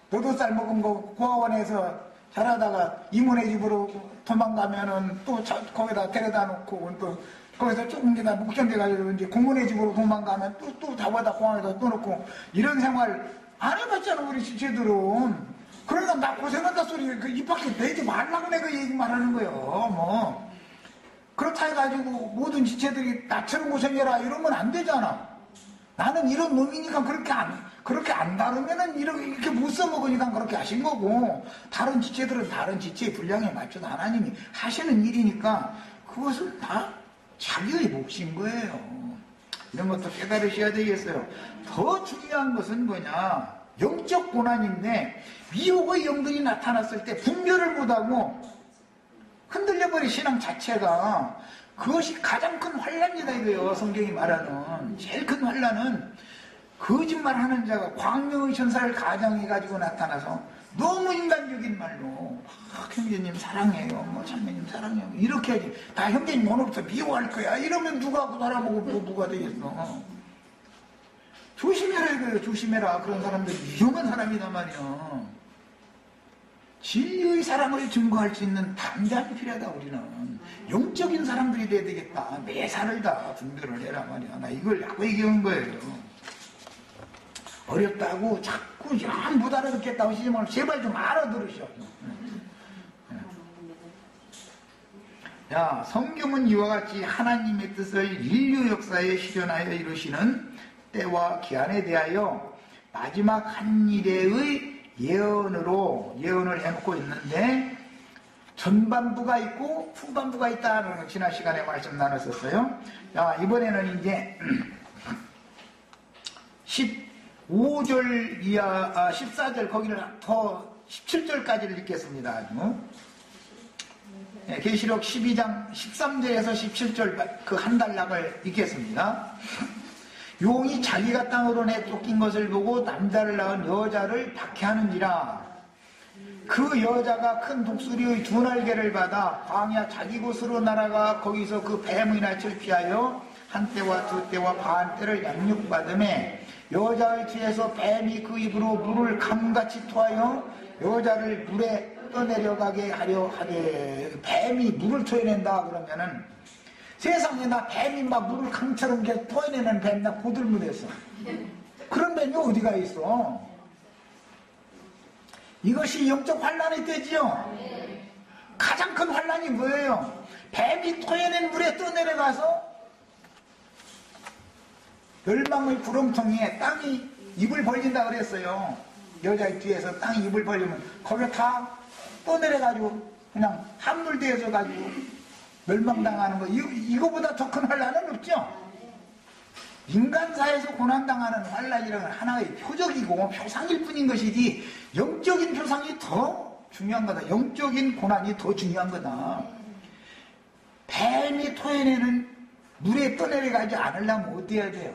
S1: 8살 먹은 거 고아원에서 자라다가 이모네 집으로 도망가면은 또 거기다 데려다 놓고 또 거기서 조금 기다 못 견뎌가지고 이제 공문의 집으로 도망가면 또 다보다 공항에다 또 놓고 이런 생활 안 해봤잖아 우리 지체들은. 그러니까 나 고생한다 소리 그 입 밖에 내지 말라고 내가 얘기만 하는 거예요. 뭐 그렇다 해가지고 모든 지체들이 나처럼 고생해라 이러면 안 되잖아. 나는 이런 놈이니까 그렇게 안 다루면은 이렇게 못 써먹으니까 그렇게 하신 거고, 다른 지체들은 다른 지체의 분량에 맞춰서 하나님이 하시는 일이니까 그것은 다 자기의 몫인 거예요. 이런 것도 깨달으셔야 되겠어요. 더 중요한 것은 뭐냐, 영적 고난인데 미혹의 영들이 나타났을 때 분별을 못하고 흔들려버린 신앙 자체가, 그것이 가장 큰 환난이다 이거예요. 성경이 말하는 제일 큰 환난은 거짓말하는 자가 광명의 천사를 가정해가지고 나타나서 너무 인간적인 말로 형제님 사랑해요, 뭐 자매님 사랑해요 이렇게 하지. 다 형제님 오늘부터 미워할 거야 이러면 누가 그 사람하고 누가 되겠어. 조심해라 이거예요. 조심해라. 그런 사람들 위험한 사람이다 말이야. 진리의 사랑을 증거할 수 있는 담대함이 필요하다. 우리는 영적인 사람들이 돼야 되겠다. 매사를 다 분별을 해라 말이야. 나 이걸 자꾸 얘기하는 거예요. 어렵다고 자꾸 못 알아듣겠다고 하시지 말고 제발 좀 알아들으셔. 야, 성경은 이와 같이 하나님의 뜻을 인류 역사에 실현하여 이루시는 때와 기한에 대하여 마지막 한 일의 예언을 해놓고 있는데, 전반부가 있고 후반부가 있다는 걸 지난 시간에 말씀 나눴었어요. 자, 이번에는 이제 15절 이하, 14절 거기를 더 17절까지를 읽겠습니다. 아주. 네, 계시록 12장 13절에서 17절 그 한 단락을 읽겠습니다. 용이 자기가 땅으로 내쫓긴 것을 보고 남자를 낳은 여자를 박해하는지라. 그 여자가 큰 독수리의 2날개를 받아 광야 자기 곳으로 날아가 거기서 그 뱀의 낯을 피하여 한 때와 2때와 반 때를 양육받음에, 여자의 뒤에서 뱀이 그 입으로 물을 강같이 토하여 여자를 물에 떠내려가게 하려 하되. 뱀이 물을 토해낸다 그러면은, 세상에 나 뱀이 막 물을 강처럼 이렇게 토해내는 뱀 나 보들문했어. 그런 뱀이 어디가 있어? 이것이 영적 환난이 되지요. 가장 큰 환난이 뭐예요? 뱀이 토해낸 물에 떠내려가서 멸망의 구렁텅이에 땅이 입을 벌린다 그랬어요. 여자의 뒤에서 땅이 입을 벌리면 거기에 다 떠내려가지고 그냥 함몰되어져 가지고 멸망당하는 거, 이거보다 더 큰 환난은 없죠. 인간사에서 고난당하는 환난이라는 건 하나의 표적이고 표상일 뿐인 것이지, 영적인 표상이 더 중요한 거다. 영적인 고난이 더 중요한 거다. 뱀이 토해내는 물에 떠내려가지 않으려면 어떻게 해야 돼요?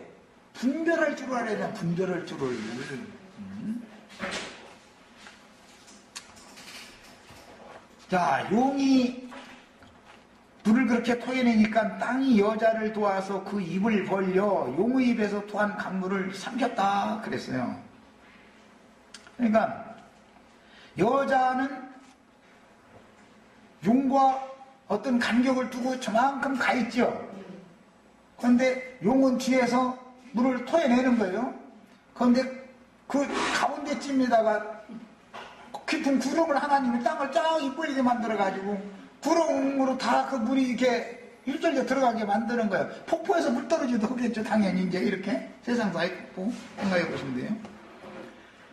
S1: 분별할 줄 알아야 돼. 분별할 줄을. 자, 용이 물을 그렇게 토해내니까 땅이 여자를 도와서 그 입을 벌려 용의 입에서 토한 강물을 삼켰다 그랬어요. 그러니까 여자는 용과 어떤 간격을 두고 저만큼 가 있죠. 그런데 용은 뒤에서 물을 토해내는 거예요. 그런데 그 가운데쯤에다가 깊은 구름을 하나님이 땅을 쫙 입벌리게 만들어가지고 구렁으로 다 그 물이 이렇게 일절로 들어가게 만드는 거예요. 폭포에서 물 떨어지도 하겠죠. 당연히 이제 이렇게 세상사의 폭포 생각해 보시면 돼요.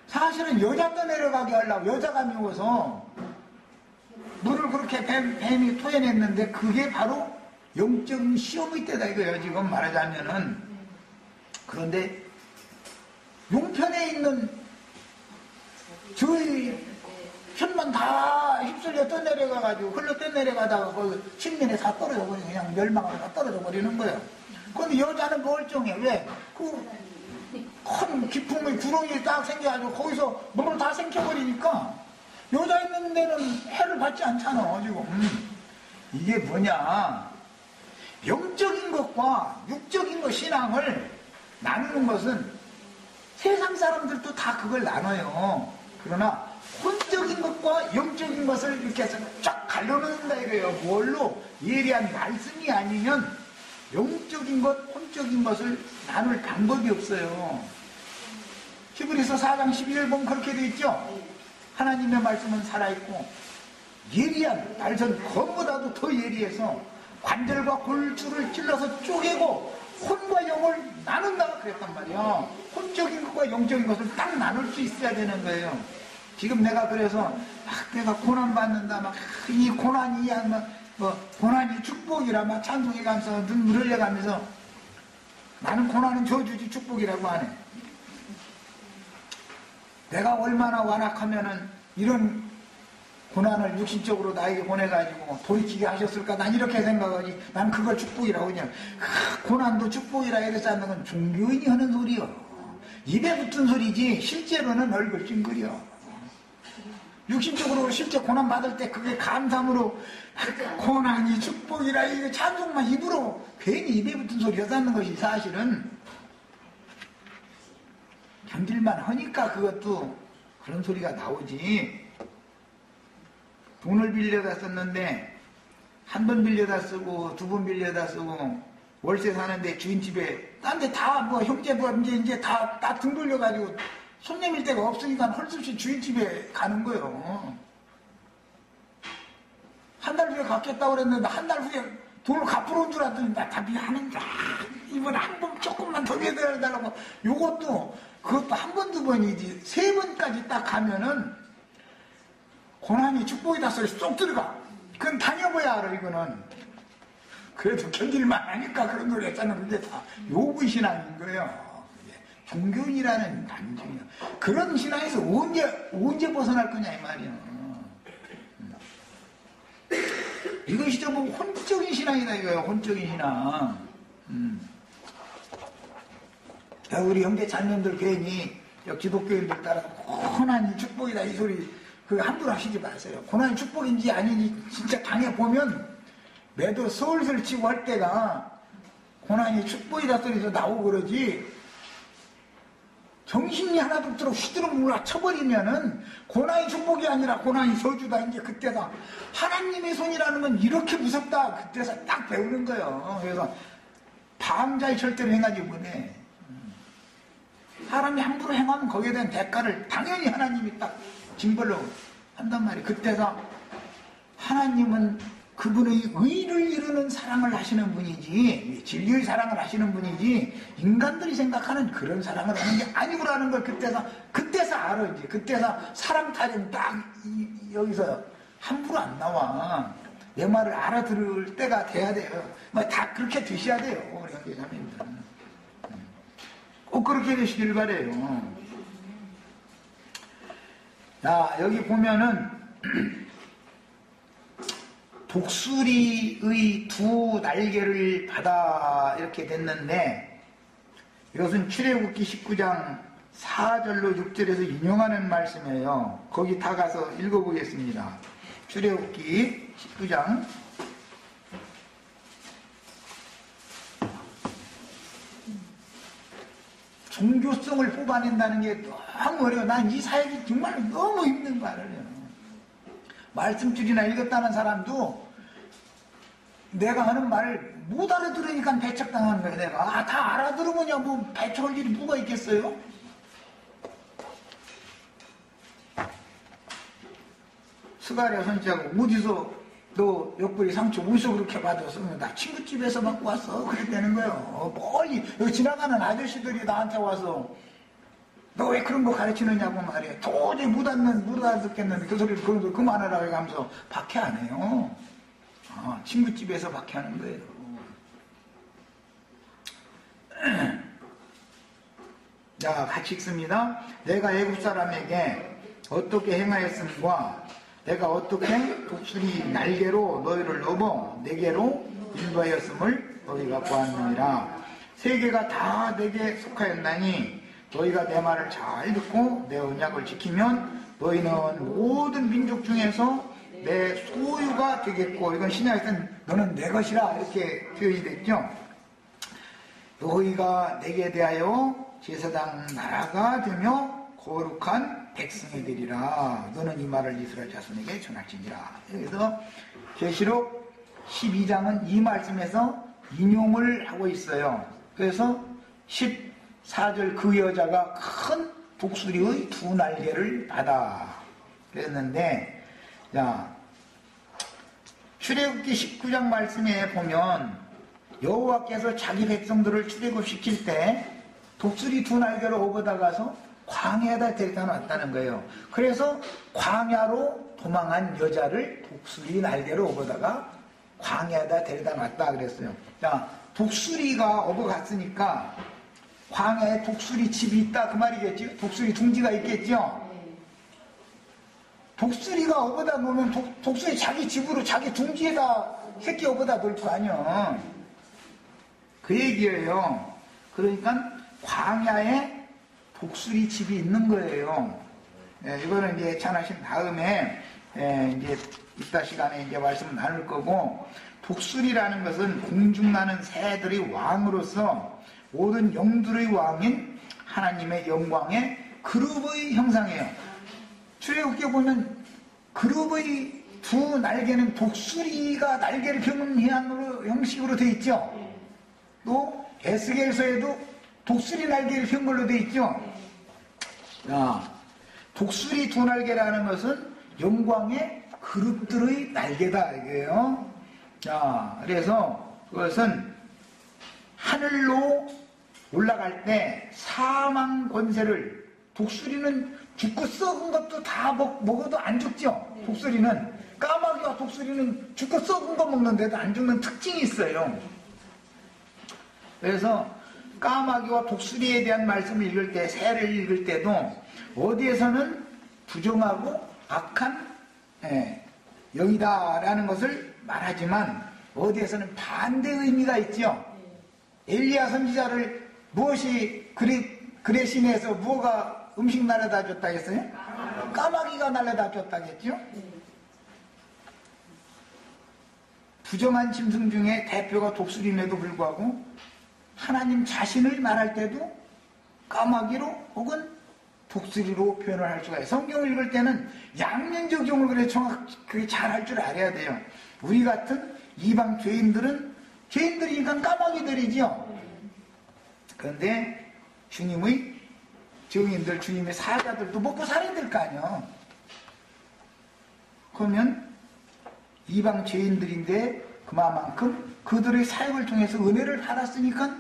S1: 사실은 여자 떠내려가게 하려고 여자가 미워서 물을 그렇게 뱀이 토해냈는데, 그게 바로 영적인 시험의 때다 이거예요. 지금 말하자면은. 그런데 용편에 있는 저희 편만 다 휩쓸려 떠내려가가지고 흘러 떠내려가다가 그 침면에 다 떨어져 버리고 그냥 멸망하고 다 떨어져 버리는 거예요. 그런데 여자는 멀쩡해. 왜? 그 큰 깊은 구렁이 딱 생겨가지고 거기서 물을 다 생겨버리니까 여자 있는 데는 해를 받지 않잖아 지금. 이게 뭐냐, 영적인 것과 육적인 것 신앙을 나누는 것은 세상 사람들도 다 그걸 나눠요. 그러나 혼적인 것과 영적인 것을 이렇게 해서 쫙 갈려놓는다 이거예요. 뭘로? 예리한 말씀이 아니면 영적인 것, 혼적인 것을 나눌 방법이 없어요. 히브리서 4장 12절 보면 그렇게 되어 있죠. 하나님의 말씀은 살아있고 예리한, 말선 검보다도 더 예리해서 관절과 골줄을 찔러서 쪼개고 혼과 영을 나눈다 그랬단 말이야. 혼적인 것과 영적인 것을 딱 나눌 수 있어야 되는 거예요. 지금 내가 그래서 내가 고난 받는다, 막 이 고난이 고난이 축복이라 막 찬송해가면서 눈물 흘려가면서 나는 고난은 저주지 축복이라고 하네. 내가 얼마나 완악하면은 이런 고난을 육신적으로 나에게 보내가지고 돌이키게 하셨을까? 난 이렇게 생각하지. 난 그걸 축복이라고 그냥. 고난도 축복이라 이래서 하는 건 종교인이 하는 소리요. 입에 붙은 소리지 실제로는 얼굴 찡그려. 육신적으로 실제 고난 받을 때 그게 감사함으로 고난이 축복이라 이거 찬송만 입으로 괜히 입에 붙은 소리 하는 것이 사실은 견딜만 하니까 그것도 그런 소리가 나오지. 돈을 빌려다 썼는데 한 번 빌려다 쓰고 두 번 빌려다 쓰고 월세 사는데 주인집에 딴 데 다 형제 이제 다 등 돌려가지고 손님일 데가 없으니까 헐수없이 주인집에 가는 거예요. 한 달 후에 갚겠다고 그랬는데 한 달 후에 돈을 갚으러 온 줄 알았더니 나 다 미안한다. 이번에 한 번 조금만 더 내달라고. 그것도 한 번 두 번이지 세 번까지 딱 가면은 고난이 축복이다 소리 쏙 들어가. 그건 다녀봐야 알아 이거는. 그래도 견딜만 하니까 그런 소리 했잖아. 그게 다 요구신앙인 거예요. 종교인이라는 단중이야. 그런 신앙에서 언제 벗어날 거냐 이 말이야. 이것이 좀 혼적인 신앙이다 이거예요. 혼적인 신앙. 우리 형제 자녀들 괜히 기독교인들 따라서 고난이 축복이다 이 소리 그 함부로 하시지 마세요. 고난이 축복인지 아닌지 진짜 당해보면 매도 서울서울 치고 할 때가 고난이 축복이다 소리도 나오고 그러지, 정신이 하나도 없도록 휘두르 몰아쳐버리면은 고난이 축복이 아니라 고난이 저주다. 이제 그때다. 하나님의 손이라는 건 이렇게 무섭다. 그때서 딱 배우는 거예요. 그래서 방자의 절대로 행하지 못해. 사람이 함부로 행하면 거기에 대한 대가를 당연히 하나님이 딱 징벌로 한단 말이에요. 그때서 하나님은 그분의 의를 이루는 사랑을 하시는 분이지, 진리의 사랑을 하시는 분이지, 인간들이 생각하는 그런 사랑을 하는 게 아니구라는 걸 그때서 알아. 이제 그때서 사랑 타령 딱 여기서 함부로 안 나와. 내 말을 알아들을 때가 돼야 돼요. 다 그렇게 되셔야 돼요. 우리 형제자매님들은 꼭 그렇게 되시길 바래요. 자, 여기 보면은 독수리의 두 날개를 받아 이렇게 됐는데, 이것은 출애굽기 19장 4절로 6절에서 인용하는 말씀이에요. 거기 다 가서 읽어보겠습니다. 출애굽기 19장 종교성을 뽑아낸다는 게 너무 어려워. 난 이 사역이 정말 너무 힘든 말이에요. 말씀줄이나 읽었다는 사람도 내가 하는 말을 못 알아들으니까 배척당하는 거예요. 내가 다 알아들으면 배척할 일이 뭐가 있겠어요? 스가랴 선지자고 어디서 너 옆구리 상처 어디서 그렇게 받았어? 나 친구집에서 받고 왔어. 그랬다는 거예요. 멀리 여기 지나가는 아저씨들이 나한테 와서 너 왜 그런 거 가르치느냐고 말이에요. 도저히 못 알아듣겠는데 그 소리를 그만하라고 하면서 박해 안 해요. 친구집에서 박해하는 거예요. 자, 같이 읽습니다. 내가 애굽 사람에게 어떻게 행하였음과 내가 어떻게 독수리 날개로 너희를 넘어 내게로 인도하였음을 너희가 보았느니라. 세계가 다 내게 속하였나니 너희가 내 말을 잘 듣고 내 언약을 지키면 너희는 모든 민족 중에서 내 소유가 되겠고, 이건 신약에서는 너는 내 것이라 이렇게 표현이 됐죠. 너희가 내게 대하여 제사장 나라가 되며 거룩한 백성이 되리라. 너는 이 말을 이스라엘 자손에게 전할지니라. 그래서 계시록 12장은 이 말씀에서 인용을 하고 있어요. 그래서 14절 그 여자가 큰 독수리의 두 날개를 받아 그랬는데, 자, 출애굽기 19장 말씀에 보면 여호와께서 자기 백성들을 출애굽시킬 때 독수리 두 날개로 업어다가서 광야에다 데려다 놨다는 거예요. 그래서 광야로 도망한 여자를 독수리 날개로 업어다가 광야에다 데려다 놨다 그랬어요. 자, 독수리가 업어갔으니까 광야에 독수리 집이 있다 그 말이겠죠. 독수리 둥지가 있겠죠. 독수리가 업어다 놓으면 독수리 자기 집으로 자기 둥지에다 새끼 업어다 놓을 거 아니야. 그 얘기예요. 그러니까 광야에 독수리 집이 있는 거예요. 이거는 이제 찬하신 다음에 이제 이따 시간에 이제 말씀 나눌 거고, 독수리라는 것은 공중 나는 새들의 왕으로서 모든 영들의 왕인 하나님의 영광의 그룹의 형상이에요. 출애굽기에 보면 그룹의 두 날개는 독수리가 날개를 펴는 형식으로 되어 있죠. 또 에스겔서에도 독수리 날개를 편 걸로 되어 있죠. 독수리 두 날개라는 것은 영광의 그룹들의 날개다 이게요. 자, 그래서 그것은 하늘로 올라갈 때 사망 권세를, 독수리는 죽고 썩은 것도 다 먹어도 안 죽죠. 독수리는, 까마귀와 독수리는 죽고 썩은 거 먹는데도 안 죽는 특징이 있어요. 그래서 까마귀와 독수리에 대한 말씀을 읽을 때, 새를 읽을 때도 어디에서는 부정하고 악한 영이다라는 것을 말하지만 어디에서는 반대 의미가 있죠. 엘리야 선지자를 무엇이 그레신에서 무엇가 음식 날려다 줬다 했어요? 까마귀가 날려다 줬다겠죠? 부정한 짐승 중에 대표가 독수리임에도 불구하고 하나님 자신을 말할 때도 까마귀로 혹은 독수리로 표현을 할 수가 있어요. 성경을 읽을 때는 양면적 용어를 그래 정확하게 잘 할 줄 알아야 돼요. 우리 같은 이방 죄인들이니까 까마귀들이지요. 그런데 주님의 증인들, 주님의 사자들도 먹고 살아야 될 거 아니에요. 그러면 이방 죄인들인데 그만큼 그들의 사역을 통해서 은혜를 받았으니까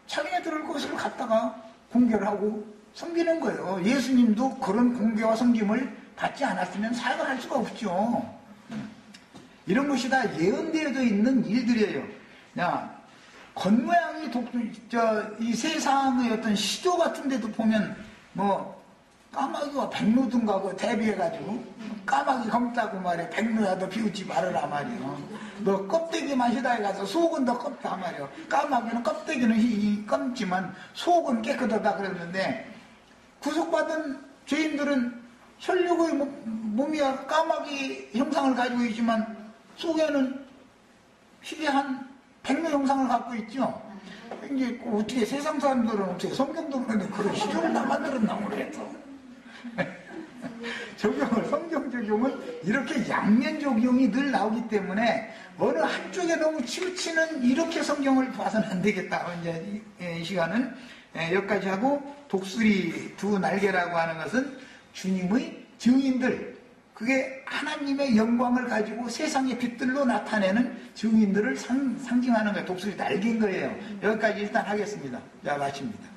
S1: 자기네들을 그것을 갖다가 공개를 하고 섬기는 거예요. 예수님도 그런 공개와 섬김을 받지 않았으면 사역을 할 수가 없죠. 이런 것이 다 예언되어져 있는 일들이에요. 겉모양이 이 세상의 어떤 시조 같은 데도 보면 까마귀와 백로든가 그 대비해가지고 까마귀 검다고 말해. 백로야 너 비웃지 말아라 말이요. 너 껍데기만 시다에 가서 속은 더 껍다 말이요. 까마귀는 껍데기는 검지만 속은 깨끗하다 그랬는데, 구속받은 죄인들은 혈육의 몸이야 까마귀 형상을 가지고 있지만 속에는 희귀한 백로 형상을 갖고 있죠. 이제 어떻게 세상 사람들은 어떻게 성경도 그런데 그런 시종을 다 만들었나 모르겠어. 성경 적용은 이렇게 양면 적용이 늘 나오기 때문에 어느 한쪽에 너무 치우치는 이렇게 성경을 봐서는 안 되겠다. 이제 이 시간은 여기까지 하고, 독수리 두 날개라고 하는 것은 주님의 증인들, 그게 하나님의 영광을 가지고 세상의 빛들로 나타내는 증인들을 상징하는 거예요. 독수리 날개인 거예요. 여기까지 일단 하겠습니다. 자, 마칩니다.